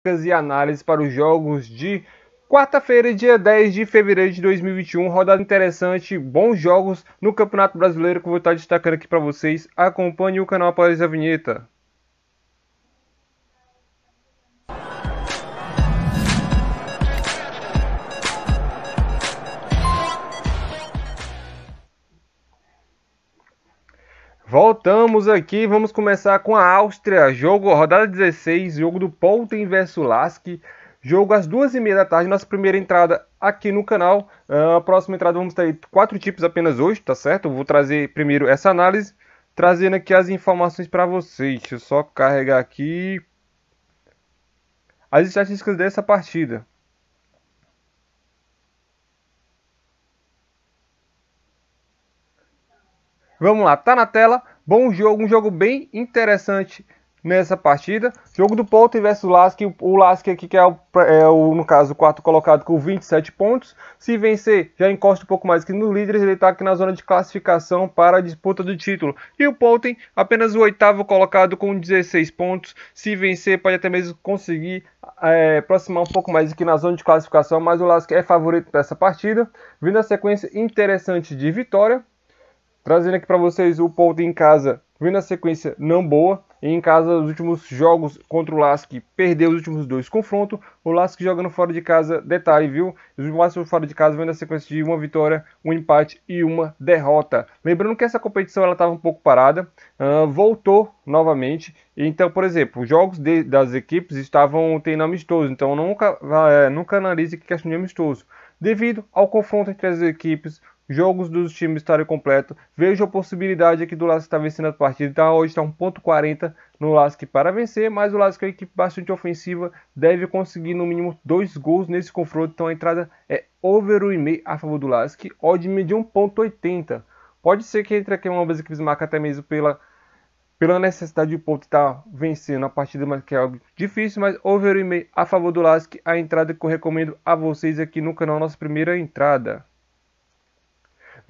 estatísticas e análises para os jogos de quarta-feira, dia 10 de fevereiro de 2021. Rodada interessante, bons jogos no Campeonato Brasileiro que eu vou estar destacando aqui para vocês. Acompanhe o canal após a vinheta. Voltamos aqui, vamos começar com a Áustria, rodada 16, jogo do Pölten vs Lask, jogo às 2h30 da tarde, nossa primeira entrada aqui no canal. A próxima entrada vamos ter 4 tipos apenas hoje, tá certo? Eu vou trazer primeiro essa análise, trazendo aqui as informações para vocês. Deixa eu só carregar aqui as estatísticas dessa partida. Vamos lá, tá na tela, bom jogo, um jogo bem interessante nessa partida. Jogo do Pölten vs Lask, o Lask aqui que é no caso, o quarto colocado com 27 pontos. Se vencer, já encosta um pouco mais que nos líderes, ele está aqui na zona de classificação para a disputa do título. E o Pölten, apenas o oitavo colocado com 16 pontos. Se vencer, pode até mesmo conseguir aproximar um pouco mais aqui na zona de classificação, mas o Lask é favorito para essa partida. Vindo a sequência interessante de vitória. Trazendo aqui para vocês o Pölten em casa, vindo a sequência não boa. E em casa, os últimos jogos contra o Lask, perdeu os últimos 2 confrontos. O Lask jogando fora de casa, detalhe, viu? Os últimos fora de casa vendo a sequência de uma vitória, um empate e uma derrota. Lembrando que essa competição ela estava um pouco parada, voltou novamente. Então, por exemplo, os jogos das equipes estavam tendo amistoso. Então, nunca analise que questão de amistoso. Devido ao confronto entre as equipes, jogos dos times estarem completos, vejo a possibilidade aqui do Lask estar vencendo a partida. Então hoje está 1,40 no Lask para vencer, mas o Lask é uma equipe bastante ofensiva, deve conseguir no mínimo 2 gols nesse confronto. Então a entrada é over 1,5 a favor do Lask, odd de 1,80. Pode ser que entre aqui uma das equipes marca até mesmo pela necessidade de Pölten estar vencendo a partida, mas que é algo difícil, mas over 1,5 a favor do Lask, a entrada que eu recomendo a vocês aqui no canal, nossa primeira entrada.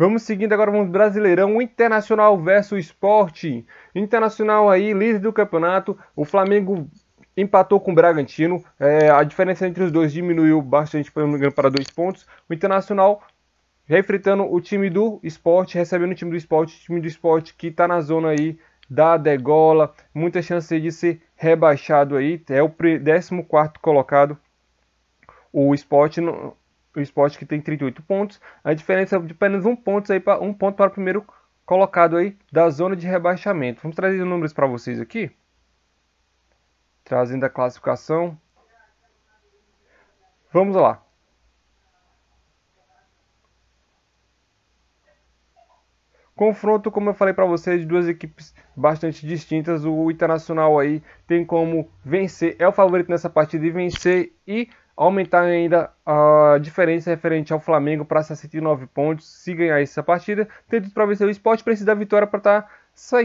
Vamos seguindo agora, vamos Brasileirão, Internacional versus Sport. Internacional aí, líder do campeonato. O Flamengo empatou com o Bragantino. A diferença entre os dois diminuiu bastante, para 2 pontos. O Internacional já enfrentando o time do Sport, recebendo o time do Sport que está na zona aí da degola. Muita chance de ser rebaixado aí. É o 14º colocado. O Sport que tem 38 pontos, a diferença é de apenas 1 ponto para o primeiro colocado aí da zona de rebaixamento. Vamos trazer os números para vocês aqui, trazendo a classificação. Vamos lá. Confronto, como eu falei para vocês, de duas equipes bastante distintas. O Internacional aí tem como vencer, é o favorito nessa partida e vencer e aumentar ainda a diferença referente ao Flamengo para 69 pontos, se ganhar essa partida. Tem tudo para vencer. O Sport precisa da vitória para estar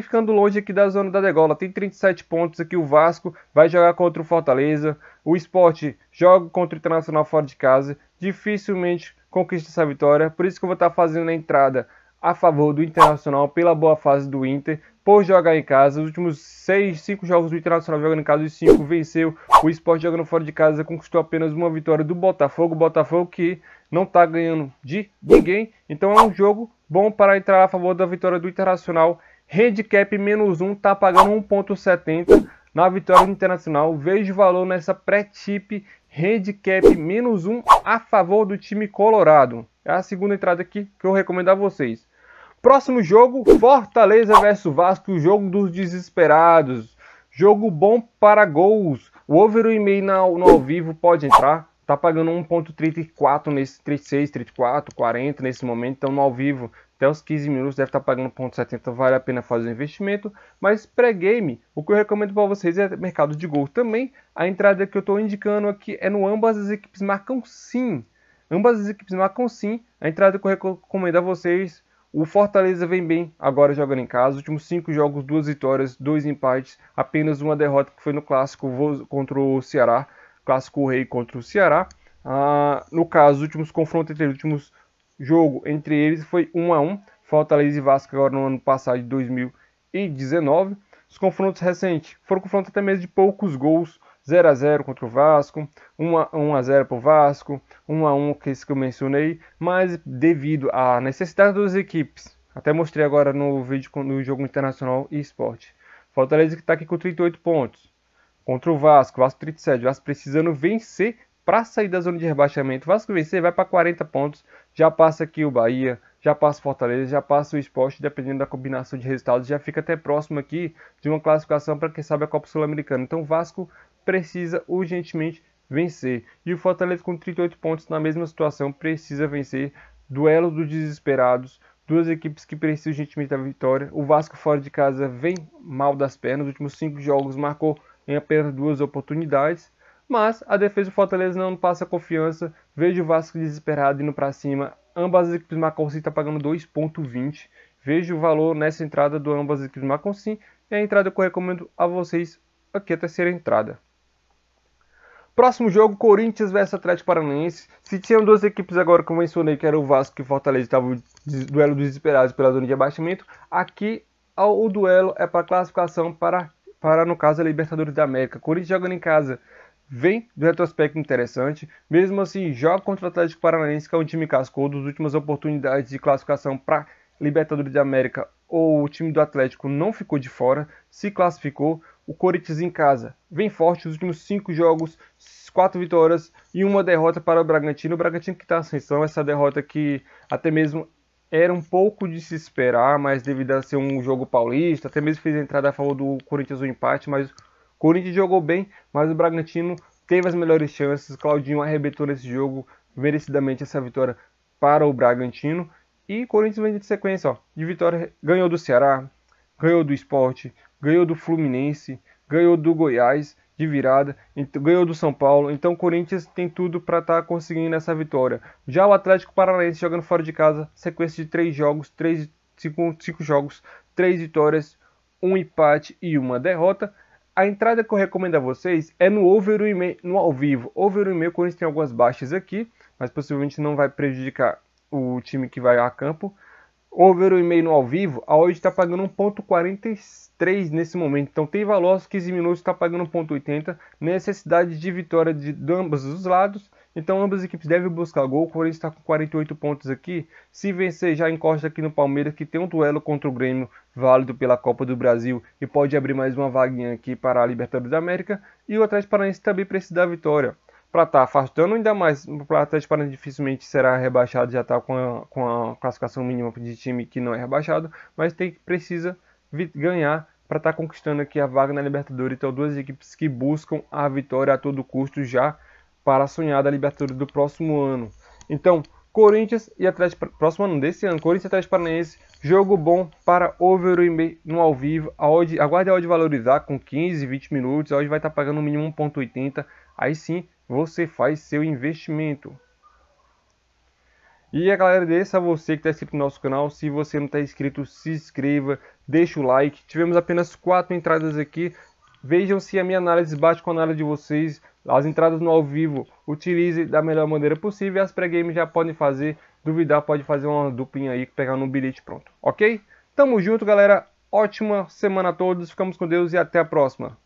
ficando longe aqui da zona da degola. Tem 37 pontos aqui, o Vasco vai jogar contra o Fortaleza. O Sport joga contra o Internacional fora de casa. Dificilmente conquista essa vitória, por isso que eu vou estar fazendo a entrada a favor do Internacional pela boa fase do Inter, por jogar em casa. Os últimos 5 jogos do Internacional jogando em casa, os 5 venceu. O Sport jogando fora de casa conquistou apenas uma vitória do Botafogo. O Botafogo que não está ganhando de ninguém. Então é um jogo bom para entrar a favor da vitória do Internacional. Handicap -1 está pagando 1,70 na vitória do Internacional. Vejo valor nessa pré-tip handicap -1 a favor do time colorado. É a segunda entrada aqui que eu recomendo a vocês. Próximo jogo, Fortaleza versus Vasco, o jogo dos desesperados. Jogo bom para gols. O over 1,5 no ao vivo pode entrar. Tá pagando 1,34 nesse 36, 34, 40 nesse momento. Então no ao vivo, até os 15 minutos deve estar pagando 1,70. Vale a pena fazer o investimento. Mas pré-game, o que eu recomendo para vocês é mercado de gol também. A entrada que eu estou indicando aqui é no ambas as equipes marcam sim. Ambas as equipes marcam sim. A entrada que eu recomendo a vocês. O Fortaleza vem bem agora jogando em casa. Os últimos 5 jogos, 2 vitórias, 2 empates. Apenas uma derrota que foi no clássico contra o Ceará. Clássico Rei contra o Ceará. No caso, os últimos confrontos entre os últimos jogos entre eles foi 1-1. Fortaleza e Vasco agora no ano passado de 2019. Os confrontos recentes foram confrontos até mesmo de poucos gols. 0 a 0 contra o Vasco, 1 a 0 para o Vasco, 1 a 1 que esse que eu mencionei, mas devido à necessidade das equipes, até mostrei agora no vídeo no jogo Internacional e Esporte. Fortaleza que está aqui com 38 pontos. Contra o Vasco 37, o Vasco precisando vencer para sair da zona de rebaixamento. O Vasco vencer vai para 40 pontos, já passa aqui o Bahia, já passa o Fortaleza, já passa o Sport, dependendo da combinação de resultados, já fica até próximo aqui de uma classificação para quem sabe a Copa Sul-Americana. Então o Vasco precisa urgentemente vencer. E o Fortaleza com 38 pontos na mesma situação precisa vencer. Duelo dos desesperados, duas equipes que precisam urgentemente da vitória. O Vasco fora de casa vem mal das pernas, nos últimos 5 jogos marcou em apenas 2 oportunidades. Mas a defesa do Fortaleza não passa confiança. Vejo o Vasco desesperado indo para cima. Ambas as equipes marcam sim, está pagando 2,20. Vejo o valor nessa entrada do ambas as equipes marcam sim. E a entrada que eu recomendo a vocês aqui é a terceira entrada. Próximo jogo, Corinthians vs Atlético Paranaense. Se tinham duas equipes agora que eu mencionei, que era o Vasco e o Fortaleza, estava o duelo dos desesperados pela zona de abaixamento. Aqui o duelo é para classificação para, no caso, a Libertadores da América. Corinthians jogando em casa vem do retrospecto interessante. Mesmo assim, joga contra o Atlético Paranaense, que é um time cascudo. Das últimas oportunidades de classificação para Libertadores da América, o time do Atlético não ficou de fora, se classificou. O Corinthians em casa vem forte, os últimos 5 jogos, 4 vitórias e 1 derrota para o Bragantino. O Bragantino que está em ascensão, essa derrota que até mesmo era um pouco de se esperar, mas devido a ser um jogo paulista, até mesmo fez a entrada a favor do Corinthians o empate, mas o Corinthians jogou bem, mas o Bragantino teve as melhores chances. Claudinho arrebentou nesse jogo, merecidamente essa vitória para o Bragantino. E o Corinthians vem de sequência, ó, de vitória, ganhou do Ceará, ganhou do Sport, ganhou do Fluminense, ganhou do Goiás de virada, ganhou do São Paulo. Então o Corinthians tem tudo para estar conseguindo essa vitória. Já o Atlético Paranaense jogando fora de casa, sequência de 3 jogos, 5 jogos, 3 vitórias, 1 empate e 1 derrota. A entrada que eu recomendo a vocês é no over 1,5, no ao vivo. Over 1,5, o Corinthians tem algumas baixas aqui, mas possivelmente não vai prejudicar o time que vai a campo. Over 1,5 no ao vivo, a odd está pagando 1,43 nesse momento. Então tem valor aos 15 minutos, está pagando 1,80. Necessidade de vitória de ambos os lados. Então ambas as equipes devem buscar gol. O Corinthians está com 48 pontos aqui. Se vencer, já encosta aqui no Palmeiras, que tem um duelo contra o Grêmio válido pela Copa do Brasil. E pode abrir mais uma vaguinha aqui para a Libertadores da América. E o Atlético Paranaense também precisa da vitória. Para estar afastando ainda mais, o Atlético Paranaense dificilmente será rebaixado, já está com a classificação mínima de time que não é rebaixado, mas precisa ganhar para estar conquistando aqui a vaga na Libertadores. Então duas equipes que buscam a vitória a todo custo já para sonhar da Libertadores do próximo ano. Então Corinthians e Atlético, próximo ano desse ano, Corinthians e Atlético Paranaense, jogo bom para over 1,5 no ao vivo. Aguarde a odd valorizar com 15, 20 minutos, a odd vai estar pagando no mínimo 1,80, aí sim você faz seu investimento. E a galera, deixa você que está inscrito no nosso canal. Se você não está inscrito, se inscreva, deixa o like. Tivemos apenas 4 entradas aqui. Vejam se a minha análise bate com a análise de vocês. As entradas no ao vivo, utilize da melhor maneira possível. As pré-games já podem fazer. Duvidar, pode fazer uma duplinha aí, pegar no bilhete pronto. Ok? Tamo junto, galera. Ótima semana a todos. Ficamos com Deus e até a próxima.